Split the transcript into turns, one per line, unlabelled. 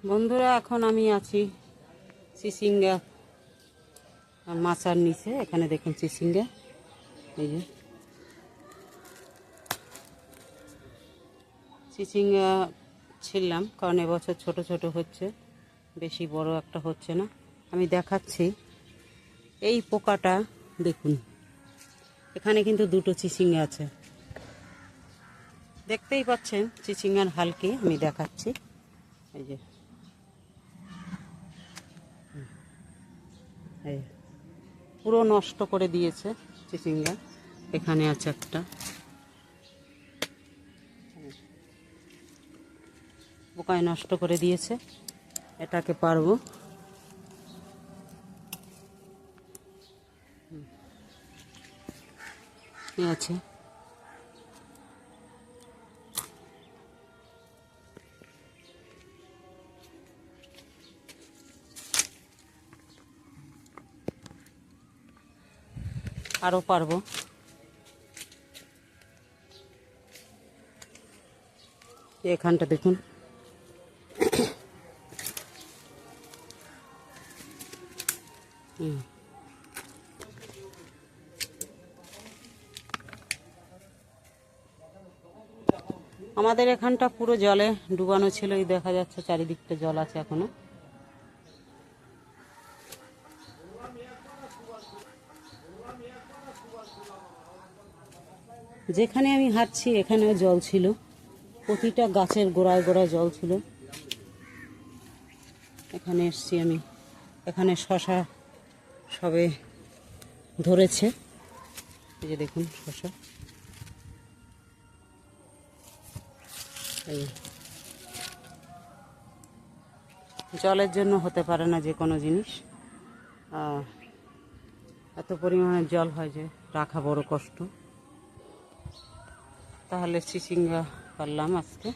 বন্ধুরা, এখন আমি আছি চিচিঙ্গা মাচার নিচে। এখানে দেখুন চিচিঙ্গা, এই যে চিচিঙ্গা ছিললাম, কারণ এবছর ছোট ছোট হচ্ছে, বেশি বড় একটা হচ্ছে না। আমি দেখাচ্ছি এই পোকাটা দেখুন, এখানে কিন্তু দুটো চিচিঙ্গা আছে, দেখতেই পাচ্ছেন চিচিঙ্গার হালকে। আমি দেখাচ্ছি, এই যে এই পুরো নষ্ট করে দিয়েছে চিচিঙ্গা। এখানে আছে একটা, পোকায় নষ্ট করে দিয়েছে। এটাকে পারবো, আছে আরো পারবো। এখানটা দেখুন, আমাদের এখানটা পুরো জলে ডুবানো ছিল, এই দেখা যাচ্ছে চারিদিকটা জল আছে এখনো। যেখানে আমি হাঁটছি এখানেও জল ছিল, প্রতিটা গাছের গোড়ায় গোড়ায় জল ছিল। এখানে এসছি আমি, এখানে শশা সবে ধরেছে, এই যে দেখুন শশা। এই জলের জন্য হতে পারে না যে কোনো জিনিস, এত পরিমাণে জল হয় যে রাখা বড় কষ্ট। তাহলে চিচিঙ্গা পারলাম আজকে।